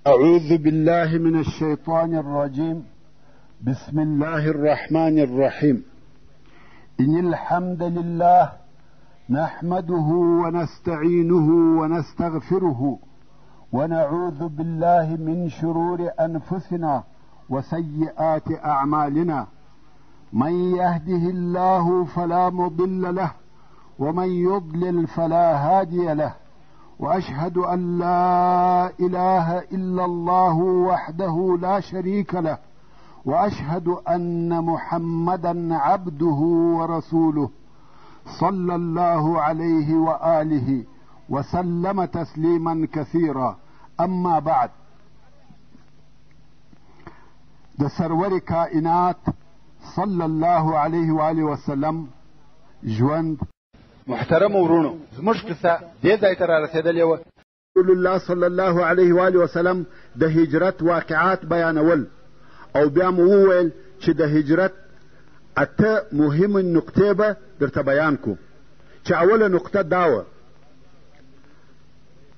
أعوذ بالله من الشيطان الرجيم. بسم الله الرحمن الرحيم. إن الحمد لله نحمده ونستعينه ونستغفره ونعوذ بالله من شرور أنفسنا وسيئات أعمالنا. من يهده الله فلا مضل له ومن يضلل فلا هادي له، وأشهد أن لا إله إلا الله وحده لا شريك له، وأشهد أن محمدا عبده ورسوله صلى الله عليه وآله وسلم تسليما كثيرا. أما بعد، د سرور کائنات صلی الله علیه و آله وسلم ژوند. محترم ورونو، زموږ قصه دې ځای ته رارسېدلې وه. رسول الله صلی الله علیه و آله وسلم د هجرت واقعات بیانول، او بیا مو وویل چې د هجرت اته مهمې نقطې به درته بیان کو. چې اوله نقطه دا وه،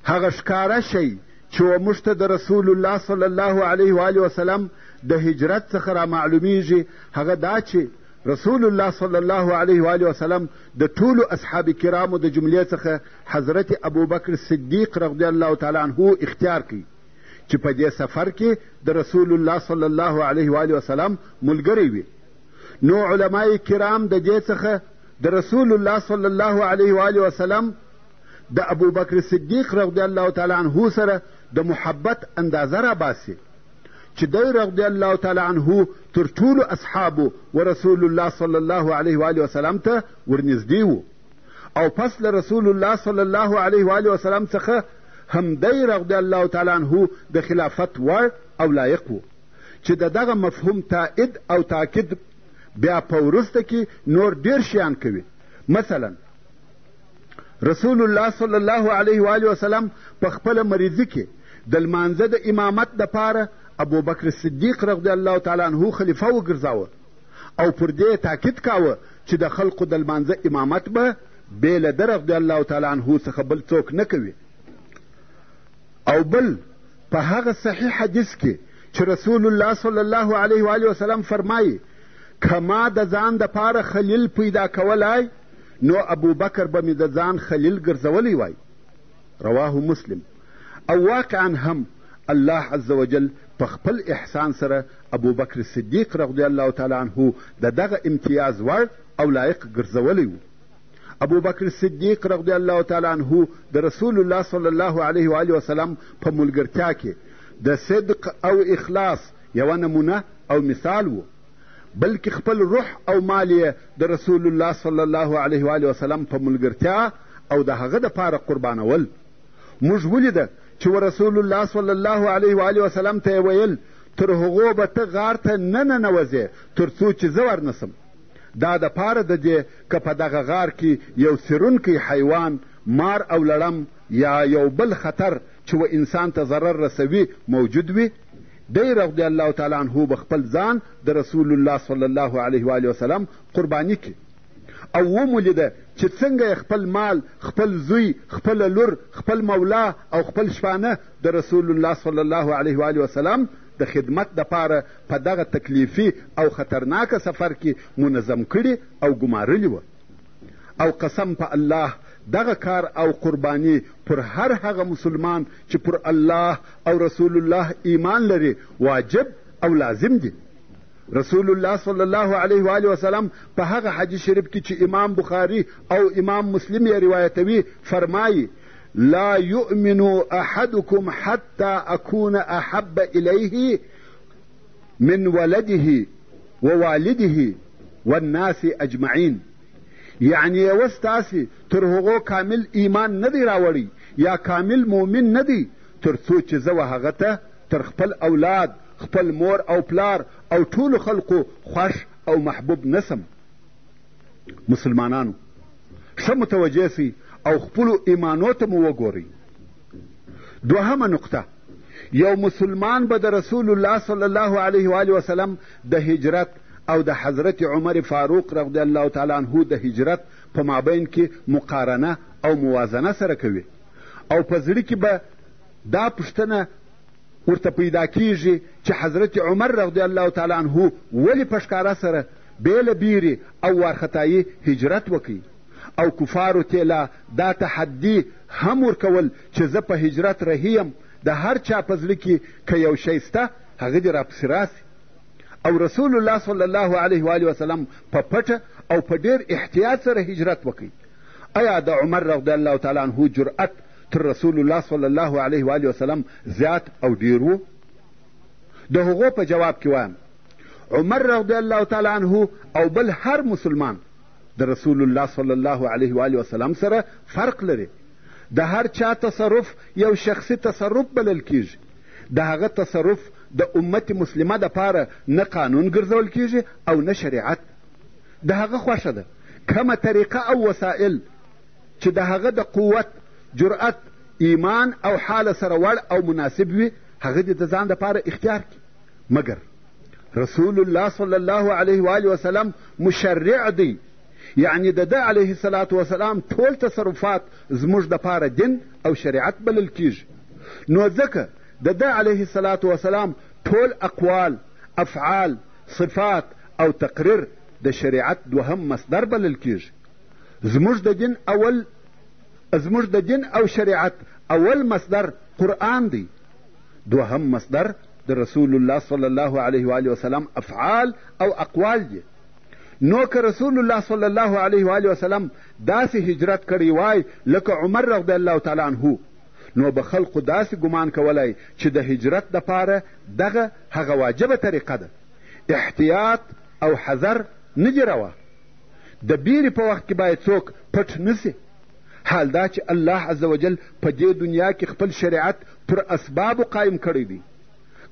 هغه ښکاره شی چې موږ ته د رسول الله صلی الله علیه و آله وسلم د هجرت څخه را معلومیږي، هغه دا چې رسول الله صلی الله علیه و آله وسلم د ټولو اصحاب کرامو د جملې څخه حضرت ابوبکر صدیق رضی الله تعالی عنه اختیار کړي چې په دې سفر کې د رسول الله صلی الله علیه و آله وسلم ملګری وي. نو علمای کرام د دې څخه د رسول الله صلی الله علیه و آله وسلم د ابوبکر صدیق رضی الله تعالی عنه سره د محبت اندازه را باسي چې دی رضی الله تعالی عنه تر ټولو اصحابو و رسول الله صلی الله علیه و آله وسلم ته ورنږدې و، او پس له رسول الله صلی الله علیه و آله وسلم څخه هم دی رضی الله تعالی عنه د خلافت وړ او لایق و، چې د دغه مفهوم تایید او تاکید بیا په وروسته کې نور ډېر شیان کوي. مثلا رسول الله صلی الله علیه و آله وسلم په خپله مریضي کې د لمانځه د امامت دپاره ابوبکر صدیق رضی الله تعالی عنه خلیفه وګرځاوه، او پر دې تاکید کاوه چې د خلقو د لمانځه امامت به بې له ده رضی الله تعالی عنه څخه بل څوک نه کوي. او بل په هغه صحیح حدیث کې چې رسول الله صلی الله علیه و آله وسلم فرمایي که ما د ځان دپاره خلیل پیدا کولی، نو ابوبکر به مې د ځان خلیل ګرځولی وای. رواه مسلم. او واقعا هم الله عز وجل په خپل احسان سره ابوبکر صدیق رضی الله تعالی عنه د دغه امتیاز وړ او لایق ګرځولی و. ابوبکر صدیق رضی الله تعالی عنه د رسول الله صلی الله علیه و آله وسلم په ملګرتیا کې د صدق او اخلاص یوه نمونه او مثال و، بلکې خپل روح او مال یې د رسول الله صلی الله علیه و آله وسلم په ملګرتیا او د هغه دپاره قربانول. موږ ولیده چې رسول الله صلی الله علیه و آله وسلم ته یې ویل تر هغو به ته غار ته نه ننوځې تر څو چې زه ورنسم. دا دپاره د دې که په دغه غار کې یو څیرونکی حیوان، مار او لړم یا یو بل خطر چې و انسان ته ضرر رسوي موجود وي، دی رضی الله تعالی عنه به خپل ځان د رسول الله صلی الله علیه و آله وسلم قرباني کړي. او ومولیده چې څنګه خپل مال، خپل زوی، خپل لور، خپل مولا او خپل شپانه د رسول الله صلی الله علیه و آله وسلم د خدمت دپاره په دغه تکلیفي او خطرناکه سفر کې منظم کړي او ګمارلي وه. او قسم په الله دغه کار او قرباني پر هر هغه مسلمان چې پر الله او رسول الله ایمان لري واجب او لازم دي. رسول الله صلی الله علیه و آله وسلم په هغه حدیث شریف کې چې امام بخاري او امام مسلم یې روایتوي فرمایي لا یؤمن احدکم حتی اکون احب الیه من ولده ووالده والناس اجمعین. یعنی یوه ستاسې تر هغو کامل ایمان نه دی راوړی یا کامل مؤمن نه دی تر څو چې زه و هغه ته تر خپل اولاد، خپل مور او پلار او ټولو خلقو خوښ او محبوب نسم. مسلمانانو ښه متوجه سئ او خپلو ایمانو ته مو وګورئ. دوهمه نقطه، یو مسلمان به د رسول الله صلی الله علیه و آله وسلم د هجرت او د حضرت عمر فاروق رضی الله تعالی عنه د هجرت په مابین کې مقارنه او موازنه سره کوي، او په زړه کې به دا پوښتنه ورته پیدا کیږي چې حضرت عمر رضی الله تعالی عنه ولې په ښکاره سره بې له بیرې او وارخطایي هجرت وکړي او کفارو ته دا تحدي هم ورکول چې زه په هجرت رهي یم، د هر چا په زړه کې که یو شی سته هغه دې راپسې راسي. او رسول الله صلی الله علیه و آله وسلم په پټه او په ډېر احتیاط سره هجرت وکړي. آیا د عمر رضی الله تعالی عنه جرأت تر رسول الله صلی الله علیه و آله وسلم زیات او ډېر و؟ د هغو په جواب کې وایم عمر رضی الله تعالی عنه او بل هر مسلمان د رسول الله صلی الله علیه و آله وسلم سره فرق لري. د هر چا تصرف یو شخصي تصرف بلل کیږي. د هغه تصرف د امت مسلمه دپاره نه قانون ګرځول کیږي او نه شریعت. د هغه خوښه ده کومه طریقه او وسایل چې د هغه د قوت، جرأت، ایمان او حاله سره وړ او مناسب وي هغه دې د ځان دپاره اختیار کړي. مګر رسول الله صلی الله علیه و آله وسلم مشرع دی، یعنی د ده علیه الصلاة وسلام ټول تصرفات زموږ دپاره دین او شریعت بلل کیږي. نو ځکه د ده علیه الصلاة وسلام ټول اقوال، افعال، صفات او تقریر د شریعت دوهم مصدر بلل کیږي. زموږ د دین او شریعت اول مصدر قرآن دی، دوهم مصدر د رسول الله صلی الله علیه و آله وسلم افعال او اقوال دي. نو که رسول الله صلی الله علیه و آله وسلم داسې هجرت کړی وای لکه عمر رضی الله تعالی عنه، نو به خلقو داسې ګمان کولای چې د هجرت دپاره دغه هغه واجبه طریقه ده. احتیاط او حذر نه دي روا. د بیرې په وخت کې باید څوک پټ نسي. حال دا چې الله عز وجل په دې دنیا کې خپل شریعت پر اسبابو قایم کړی دی.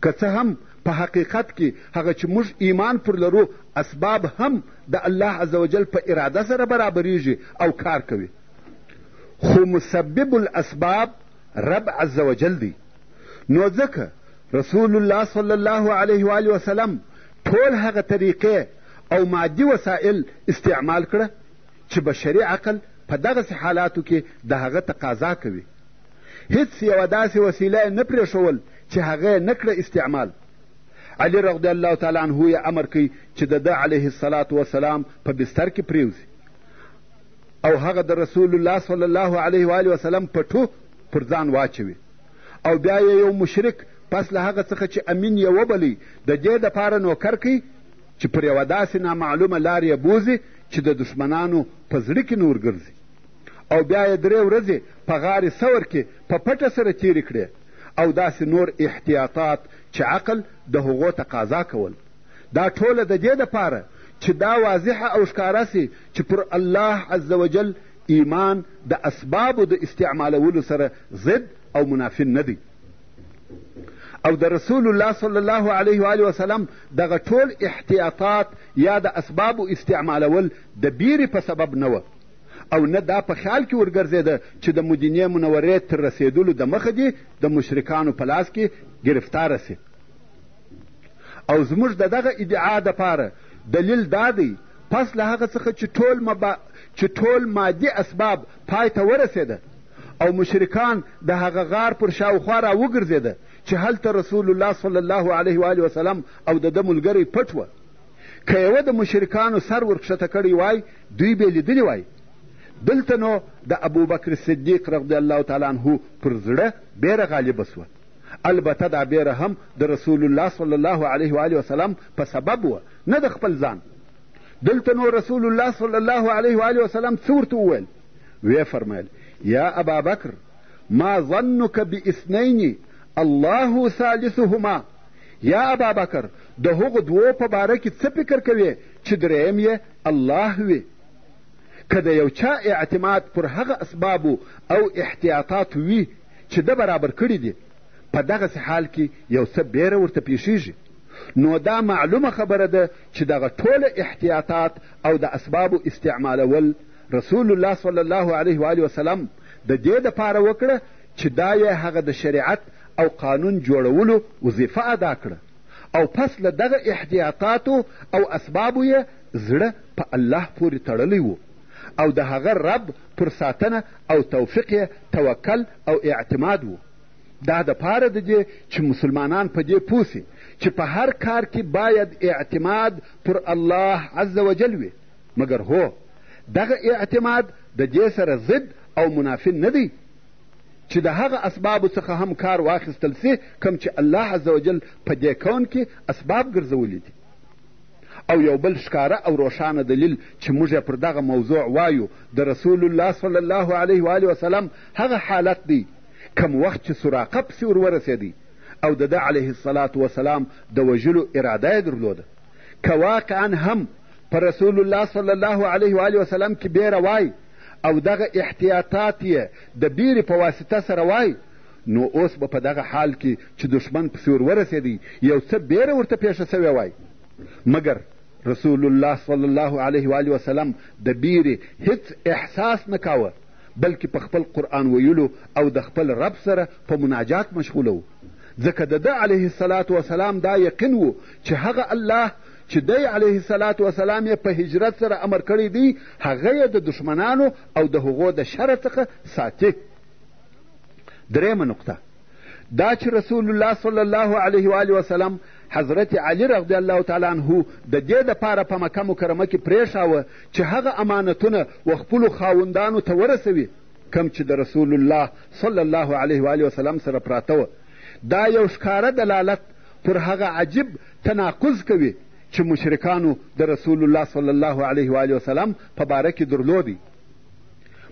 که څه هم په حقیقت کې هغه چې موږ ایمان پر لرو اسباب هم د الله عز وجل په اراده سره برابریږي او کار کوي، خو مسبب الاسباب رب عز وجل دی. نو ځکه رسول الله صلی الله علیه و آله وسلم ټول هغه طریقې او مادي وسایل استعمال کړه چې بشري عقل په دغسې حالاتو کې د هغه تقاضا کوي. هیڅ یوه داسې وسیله نه پرېښول چې هغه نه کړه استعمال. علي رضی الله تعالی عنه یې امر کوي چې د ده علیه الصلاة وسلام په بستر کې پرېوځي او هغه د رسول الله صلی الله علیه و آله وسلم پټو پر ځان واچوي او بیا یې یو مشرک پس له هغه څخه چې امین یې وبلی د دې دپاره نوکر کوي چې پر یوه داسې نامعلومه لار یې بوځي چې د دښمنانو په زړه کې نور ګرځي او بیا یې 3 ورځې په غار ثور کې په پټه سره تېرې کړې او داسې نور احتیاطات چې عقل د هغو تقاضا کول. دا ټوله د دې دپاره چې دا واضحه او ښکاره سي چې پر الله عز وجل ایمان د اسبابو د استعمالولو سره ضد او منافی نه دی. او د رسول الله صلی الله علیه و آله وسلم دغه ټول احتیاطات یا د اسبابو استعمالول د بیرې په سبب نه وه او نه دا په خیال کې ورګرځېده چې د مدینې منورې تر رسېدلو د مخه دې د مشرکانو په لاس کې ګرفتاره سي. او زموږ د دغه ادعا دپاره دلیل دا دی پس له هغه څخه چې ټول مادي اسباب پای ته ورسېده او مشرکان د هغه غار پر شاوخوا را وګرځېده چې هلته رسول الله صلی الله علیه و آله وسلم او د ده ملګری پټ وه. که یوه د مشرکانو سر ورکښته کړی وای دوی به یې لیدلي وای. دلته نو د ابوبکر صدیق رضی الله تعالی عنه پر زړه بیره غالبه سوه. البته دا بیره هم د رسول الله صلی الله علیه و آله وسلم په سبب وه نه د خپل ځان. دلته نو رسول الله صلی الله علیه و آله وسلم څه ورته وویل؟ ویې فرمیل یا ابا بکر ما ظنک باثنین الله ثالثهما. یا ابا بکر د هغو دوو په باره کې څه فکر کوې چې دریم یې الله وي؟ که د یو چا اعتماد پر هغه اسبابو او احتیاطاتو وي چې ده برابر کړي دي په دغسې حال کې یو څه بیره ورته پیښیږي نو دا معلومه خبره ده چې دغه ټوله احتیاطات او د اسبابو استعمالول رسول الله صلی الله علیه و آله وسلم د دې دپاره وکړه چې دا یې هغه د شریعت او قانون جوړولو وظیفه ادا کړه او پس له دغه احتیاطاتو او اسبابو یې زړه په الله پورې تړلی و او د هغه رب پر ساتنه او توفیق یې توکل او اعتماد و. دا د پاره د دې چې مسلمانان په دې پوه سي چې په هر کار کې باید اعتماد پر الله عز وجل وي. مګر هو دغه اعتماد د دې سره ضد او منافی نه دی چې د هغه اسبابو څخه هم کار واخیستل سي کوم چې الله عز وجل په دې کون کې اسباب ګرځولي دي. او یو بل ښکاره او روښانه دلیل چې موږ پر دغه موضوع وایو د رسول الله صلی الله علیه و آله وسلم هغه حالت دی کم وخت چې سراقه پسې ور ورسېدی او د ده علیه الصلاة وسلام د وژلو اراده یې درلوده. که واقعا هم په رسول الله صلی الله علیه و آله وسلم کې بیره وای او دغه احتیاطات یې د بیرې په واسطه سره وای، نو اوس به په دغه حال کې چې دشمن پسې ور ورسېدی یو څه بیره ورته پیښه سوې وای. مګر رسول الله صلی الله علیه و آله وسلم د بیرې هیڅ احساس نه کاوه، بلکې په خپل قرآن ویلو او د خپل رب سره په مناجات مشغوله و. ځکه د ده علیه الصلاة وسلام دا یقین و چې هغه الله چې دی علیه الصلاة وسلام یې په هجرت سره امر کړی دی هغه یې د دشمنانو او د هغو د شر څخه ساتي. درېیمه نقطه دا چې رسول الله صلی الله علیه و آله وسلم حضرت علی رضی الله تعالی عنه د دې دپاره په مکه مکرمه کې پرېښاوه چې هغه امانتونه و خپلو خاوندانو ته ورسوي کوم چې د رسول الله صلی الله علیه و آله وسلم سره پراته وه. دا یو ښکاره دلالت پر هغه عجیب تناقض کوي چې مشرکانو د رسول الله صلی الله علیه و آله وسلم په باره کې درلودی.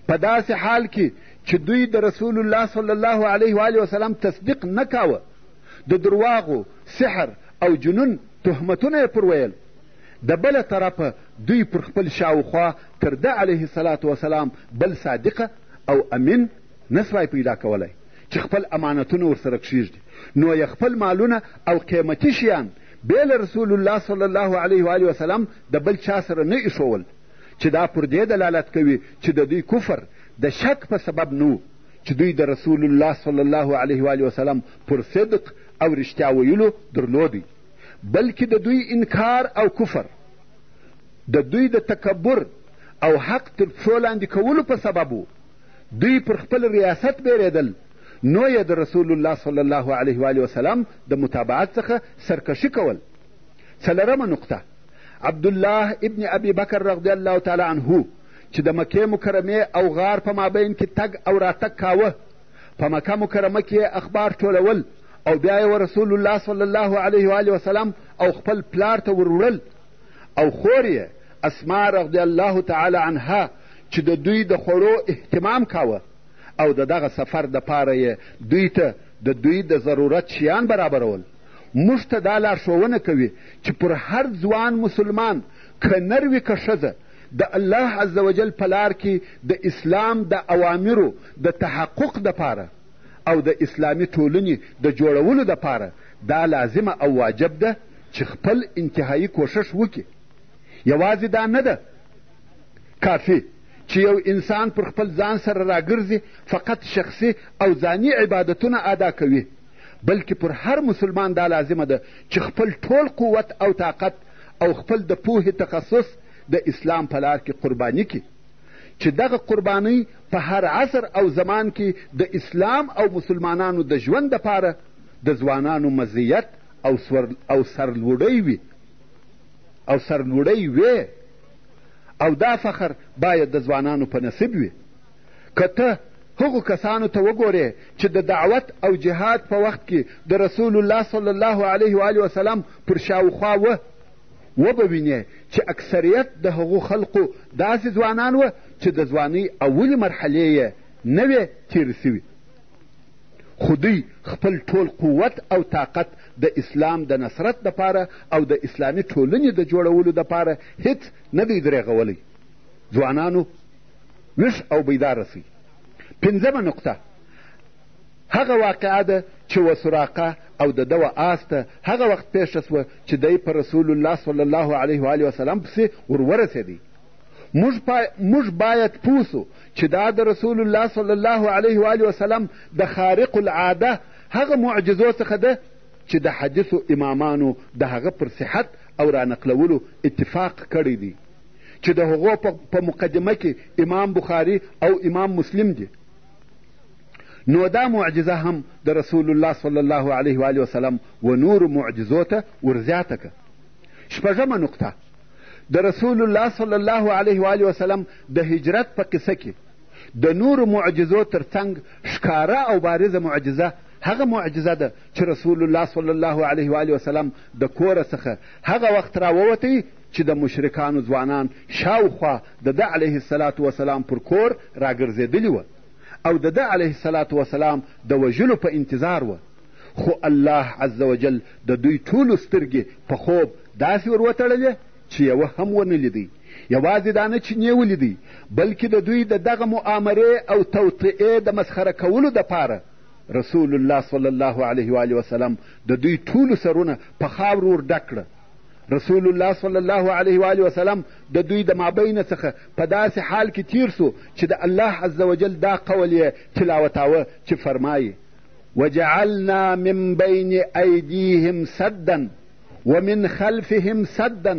په داسې حال کې چې دوی د رسول الله صلی الله علیه و آله وسلم تصدیق نه کاوه، د درواغو، سحر او جنون تهمتونه یې پر ویل. د بله طرفه دوی پر خپل شاوخوا تر ده علیه الصلاة وسلام بل صادقه او امین نسوای پیدا کولی چې خپل امانتونه ورسره کښېږدي، نو یې خپل مالونه او قیمتي شیان بې له رسول الله صلی الله علیه و آله وسلم د بل چا سره نه ایښول، چې دا پر دې دلالت کوي چې د دوی کفر د شک په سبب نه و چې دوی د رسول الله صلی الله علیه و آله وسلم پر صدق او رښتیا ویلو درلودی، بلکې د دوی انکار او کفر د دوی د تکبر او حق تر پښو لاندې کولو په سبب و. دوی پر خپل ریاست بیرېدل، نو یې د رسول الله صلی الله علیه و آله وسلم د متابعت څخه سرکشي کول. څلورمه نقطه عبدالله ابن ابي بکر رضی الله تعالی عنه چې د مکې مکرمې او غار په مابین کې تګ او راتګ کاوه، په مکه مکرمه کې اخبار ټولول او بیا یې رسول الله صلی الله علیه و آله وسلم او خپل پلار ته وروړل، او خور یې اسماء رضی الله تعالی عنها چې د دوی د خوړو اهتمام کاوه او د دغه سفر دپاره یې دوی ته د دوی د ضرورت شیان برابرول. موږ ته دا لارښوونه کوي چې پر هر ځوان مسلمان که نر وي که ښځه د الله عز وجل په لار کې د اسلام د اوامرو د تحقق دپاره او د اسلامي ټولنې د جوړولو دپاره دا لازمه او واجب ده چې خپل انتهایی کوښښ وکړي. یوازې دا نه ده کافي چې یو انسان پر خپل ځان سره راګرځي فقط شخصي او ځاني عبادتونه ادا کوي، بلکې پر هر مسلمان دا لازمه ده چې خپل ټول قوت او طاقت او خپل د پوهې تخصص د اسلام په لار کې قرباني کړي، چې دغه قربانۍ په هر عصر او زمان کې د اسلام او مسلمانانو د ژوند دپاره د ځوانانو مزیت او سرلوړی وي او دا فخر باید د ځوانانو په نصیب وي. که ته هغو کسانو ته وګورې چې د دعوت او جهاد په وخت کې د رسول الله صلی الله علیه و آله وسلم پر شاوخوا وبه وینې چې اکثریت د هغو خلقو داسې ځوانان وه چې د ځوانۍ اولې مرحلې یې نه وې تېرې سوي، خو دوی خپل ټول قوت او طاقت د اسلام د نصرت دپاره او د اسلامي ټولنې د جوړولو دپاره هیڅ نه دی درېغولی. ځوانانو ویښ او بیداره سئ. پنځمه نقطه هغه واقعه ده چې وسراقه او د ده و آس ته هغه وخت پیښه سوه چې دی په رسول الله صلی الله علیه و آله وسلم پسې ورورسېدی. موږ باید پوه سو چې دا د رسول الله صلی الله علیه و آله وسلم د خارق العاده هغه معجزو څخه ده چې د حدیثو امامانو د هغه پر صحت او رانقلولو اتفاق کړی دی، چې د هغو په مقدمه کې امام بخاري او امام مسلم دي. نو دا معجزه هم د رسول الله صلی الله علیه و آله وسلم و نورو معجزو ته ورزیاته که. شپږمه نقطه، د رسول الله صلی الله علیه و آله وسلم د هجرت په قصه کې د نورو معجزو تر څنګ ښکاره او بارزه معجزه هغه معجزه ده چې رسول الله صلی الله علیه و آله وسلم د کوره څخه هغه وخت راووتی چې د مشرکانو ځوانان شاوخوا د ده علیه الصلاة وسلام پر کور راګرځېدلي وه او د ده علیه الصلاة وسلام د وژلو په انتظار وه، خو الله عز وجل د دوی ټولو سترګې په خوب داسې ور وتړلې چې یوه هم ونه لیدی. یوازې دا نه چې نه ولیدی، بلکې د دوی د دغه مؤامرې او توطئې د مسخره کولو دپاره رسول الله صلی الله علیه و آله وسلم د دوی ټولو سرونه په خاورو ور ډک کړه. رسول الله صلی الله علیه و آله وسلم د دوی د مابین څخه په داسې حال کې تیر سو چې د الله عز وجل دا قول یې تلاوتاوه چې فرمایي وجعلنا من بین ایدیهم سدا ومن خلفهم سدا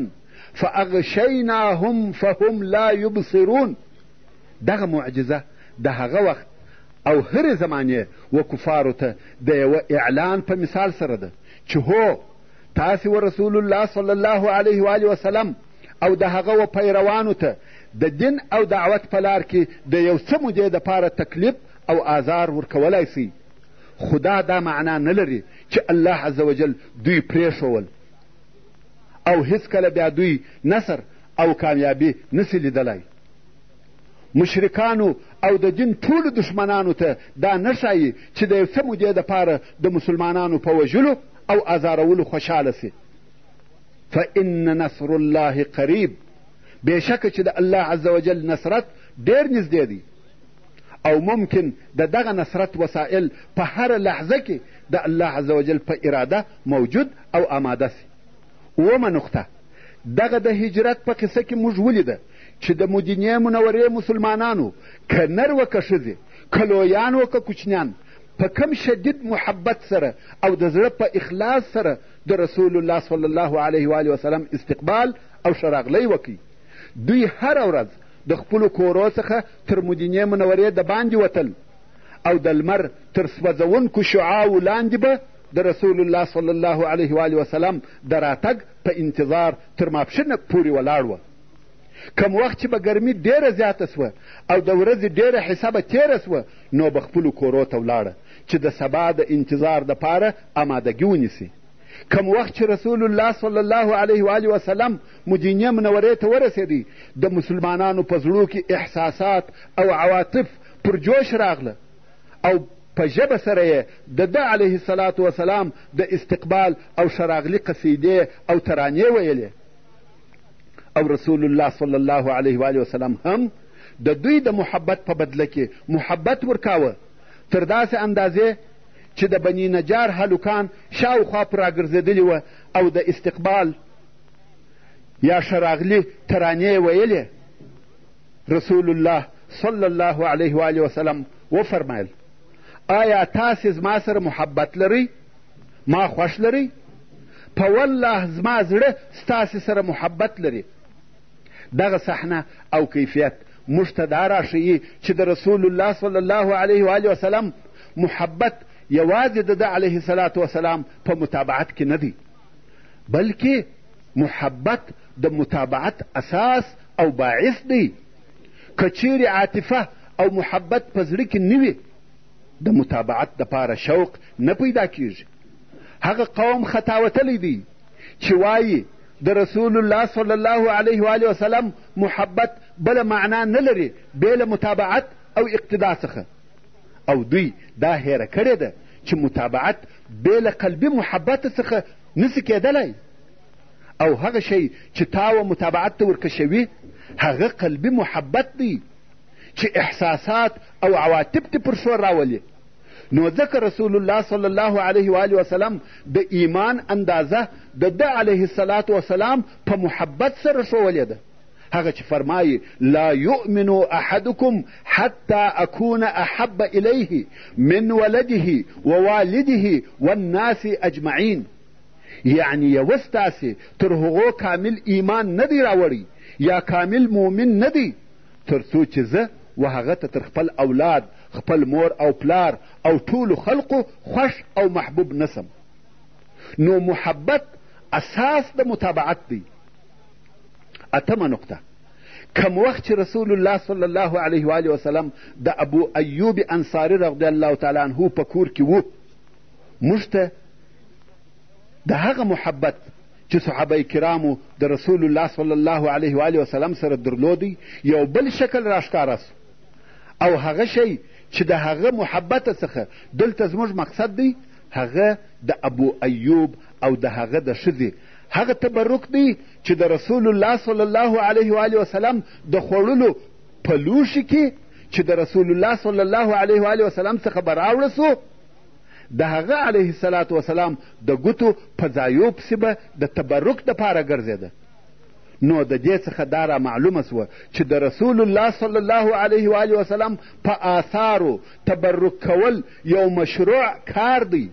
فاغشیناهم فهم لا یبصرون. دغه معجزه د هغه وخت او هرې زمانې و کفارو ته د یوه اعلان په مثال سره ده چې هو تاسې و رسول الله صلی الله علیه و آله وسلم او د هغه و پیروانو ته د دین او دعوت په لار کې د یو څه مودې دپاره تکلیف او آزار ورکولی سئ، خو دا معنا نه لري چې الله عز وجل دوی پرېښول او هیڅکله بیا دوی نصر او کامیابي نسي لیدلی. مشرکانو او د دین ټولو دشمنانو ته دا نه ښایي چې د یو څه مودې دپاره د مسلمانانو په وژلو او ازارولو خوشحاله سي. فإن نصر الله قریب، بېشکه چې د الله عز وجل نصرت ډېر نږدې دی او ممکن د دغه نصرت وسایل په هره لحظه کې د الله عز وجل په اراده موجود او آماده سي. اومه نقطه، دغه د هجرت په قصه کې موږ ولیده چې د مدینې منورې مسلمانانو که نر و که ښځې، که لویان و که کوچنیان، په کم شدید محبت سره او د زړه په اخلاص سره د رسول الله صلی الله علیه و آله وسلم استقبال او شراغلی وکړي. دوی هره ورځ د خپلو کورو څخه تر مدینې منورې د باندې وتل او د لمر تر سوځونکو شعاعو لاندې به د رسول الله صلی الله علیه و آله وسلم د راتګ په انتظار تر ماپښینه پورې ولاړ وه. کم وخت چې به ګرمي ډېره زیاته سوه او د ورځې ډېره حسابه تېره سوه نو به خپلو کورو ته ولاړه چې د سبا د انتظار دپاره آمادګي ونیسي. کم وخت چې رسول الله صلی الله علیه و آله وسلم مدینې منورې ته ورسېدی د مسلمانانو په زړو کې احساسات او عواطف پر جوش راغله او په ژبه سره یې د ده علیه الصلاة وسلام د استقبال او شراغلي قصیدې او ترانې ویلې او رسول الله صلی الله علیه و آله وسلم هم د دوی د محبت په بدله کې محبت ورکاوه تر داسې اندازې چې د بني نجار هلوکان شاوخوا پر راګرځېدلي وه او د استقبال یا شراغلي ترانې ویلې. رسول الله صلی الله علیه و آله وسلم وفرمایل آیا تاسې زما سره محبت لرئ؟ ما خوښ لرئ؟ په والله زما زړه ستاسې سره محبت لري. دغه صحنه او کیفیت موږ ته دا راښیي چې د رسول الله صلی الله علیه و آله وسلم محبت یوازې د ده علیه الصلاة وسلام په متابعت کې نه دی، بلکې محبت د متابعت اساس او باعث دی. که چیرې عاطفه او محبت په زړه کې نه وي د متابعت دپاره شوق نه پیدا کیږي. هغه قوم خطاوتلی دی چې وایي د رسول الله صلی الله علیه و آله وسلم محبت بله معنا نه لري بې له متابعت او اقتدا څخه، او دوی دا هیره کړې ده چې متابعت بې له قلبي محبت څخه نسي کېدلی، او هغه شی چې تا و متابعت ته ورکشوي هغه قلبي محبت دی چې احساسات او عواطف ته پر شور راولي. نو ځکه رسول الله صلی الله علیه و آله وسلم د ایمان اندازه د ده علیه الصلاة وسلام په محبت سره ښولې ده. هغه چې فرمایي لا یؤمن احدکم حتی اکون احب الیه من ولده ووالده والناس اجمعین، یعنی یوه ستاسې تر هغو کامل ایمان نه دی راوړی یا کامل مؤمن نه دی تر څو چې زه و هغه ته تر خپل اولاد خپل مور او پلار او ټولو خلقو خوښ او محبوب نسم. نو محبت اساس د متابعت دی. اتمه نقطه، کم وخت چې رسول الله صلی الله علیه و آله وسلم د ابو ایوب انصاري رضی الله تعالی عنه په کور کې و، موږ ته د هغه محبت چې صحابه کرامو د رسول الله صلی الله علیه و آله وسلم سره درلودی یو بل شکل راښکاره سو، او هغه شی چې د هغه محبت څخه دلته زموږ مقصد دی هغه د ابو ایوب او د هغه د ښځې هغه تبرک دی چې د رسول الله صلی الله علیه و آله وسلم د خوړلو په لوښي کې چې د رسول الله صلی الله علیه و آله وسلم څخه به راوړه سو، د هغه علیه الصلاة وسلام د ګوتو په ځایو پسې به د تبرک دپاره ګرځېده. نو د دې څخه دا را معلومه سوه چې د رسول الله صلی الله علیه و آله وسلم په آثارو تبرک کول یو مشروع کار دی،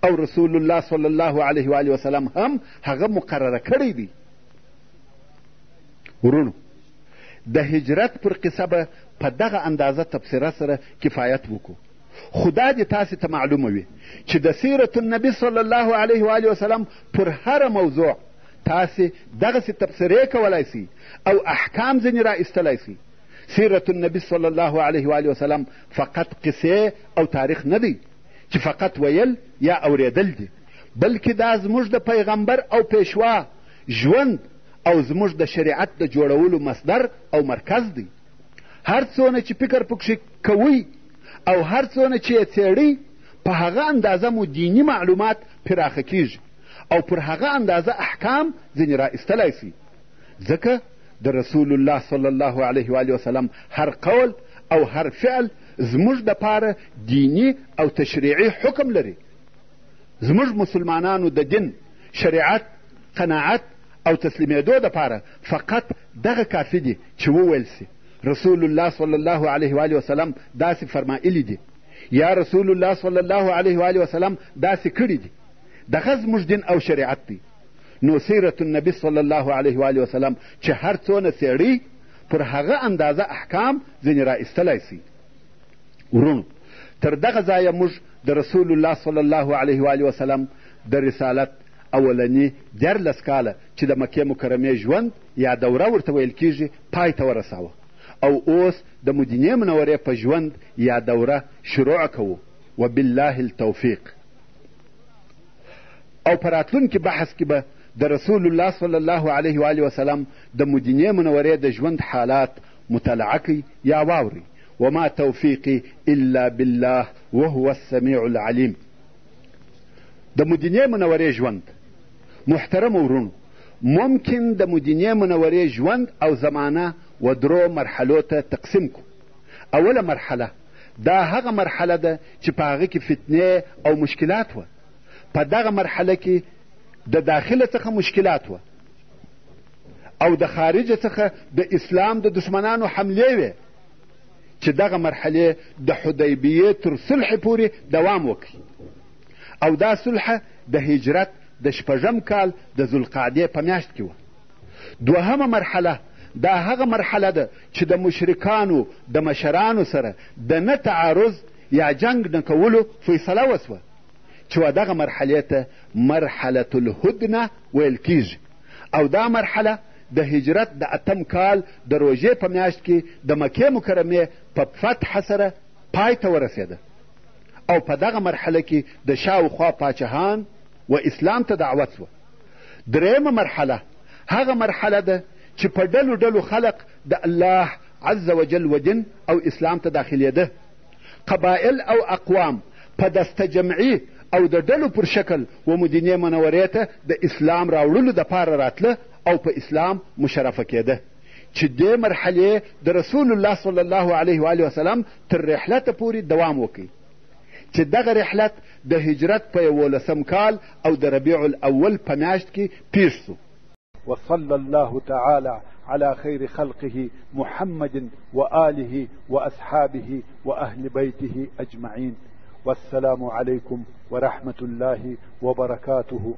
او رسول الله صلی الله علیه و آله وسلم هم هغه مقرره کړی دی. ورونو، د هجرت پر قصه به په دغه اندازه تبصره سره کفایت وکړو، خدا دې تاسې ته معلومه وي چې د سیرت النبي صلی الله علیه و آله وسلم پر هره موضوع تاسې دغسې تبصرې کولی سي او احکام ځینې را ایستلی سي. سیرت النبي صلی الله علیه و آله وسلم فقط قصې او تاریخ نه دی چې فقط ویل یا اوریدل دي، بلکې دا زموږ د پیغمبر او پیشوا ژوند او زموږ د شریعت د جوړولو مصدر او مرکز دی. هر څونه چې فکر پکښې کوئ او هر څونه چې یې څېړئ په هغه اندازه مو دیني معلومات پراخه کیږي او پر هغه اندازه احکام ځینې را ایستلی سي، ځکه د رسول الله صلی الله علیه و آله وسلم هر قول او هر فعل زموږ دپاره دینی او تشریعي حکم لري. زموږ مسلمانانو د دین، شریعت، قناعت او تسلیمېدو دپاره فقط دغه کافي دي چې وویل سي رسول الله صلی الله علیه و آله وسلم داسې فرمایلی دي یا رسول الله صلی الله علیه و آله وسلم داسې کړي دي. دغه زموږ دین او شریعت دی. نو سیرت النبي صلی الله علیه و آله وسلم چې هر څونه څېړي پر هغه اندازه احکام ځینې را ایستلی سي. ورونو، تر دغه ځایه موږ د رسول الله صلی الله علیه و آله وسلم د رسالت اولني 14 کاله چې د مکې مکرمې ژوند یا دوره ورته ویل کیږي پای ته ورساوه، او اوس د مدینې منورې په ژوند یا دوره شروع کوو. وبالله التوفیق. او په راتلونکي بحث کې به د رسول الله صلی الله علیه و آله وسلم د مدینې منورې د ژوند حالات مطالعه کوي یا واوري. وما توفیقي الا بالله وهو السمیع العلیم. د مدینې منورې ژوند، محترم ورونو، ممکن د مدینې منورې ژوند او زمانه و درو مرحلو ته تقسیم کو. اوله مرحله دا هغه مرحله ده چې په هغه کې فتنې او مشکلات وه. په دغه مرحله کې د داخله څخه مشکلات وه او د خارجه څخه د اسلام د دشمنانو حملې وې چې دغه مرحلې د حدیبیې تر صلح پورې دوام وکړي، او دا صلح د هجرت د 6 کال د ذوالقعدې په میاشت کې وه. دوهمه مرحله دا هغه مرحله ده چې د مشرکانو د مشرانو سره د نه تعارض یا جنگ نه کولو فیصله وسوه، چې دغه مرحلې ته مرحله الهدنه ویل کیږي، او دا مرحله د هجرت د 8 کال د روژې په میاشت کې د مکې مکرمې په فتح سره پای ته ورسېده، او په دغه مرحله کې د شاوخوا پاچاهان و اسلام ته دعوت سوه. درېیمه مرحله هغه مرحله ده چې په ډلو ډلو خلق د الله عز وجل و دین او اسلام ته داخلېده. قبایل او اقوام په دسته جمعي او د ډلو پر شکل و مدینې منورې ته د اسلام راوړلو دپاره راتله او په اسلام مشرفه کېده، چې دې مرحلې د رسول الله صلی الله علیه و آله وسلم تر رحلته پورې دوام وکړي، چې دغه رحلت د هجرت په 11 کال او د ربیع الاول په میاشت کې پیښ سو. وصلى الله تعالى على خير خلقه محمد وآله وأصحابه وأهل بيته أجمعين. والسلام عليكم ورحمة الله وبركاته.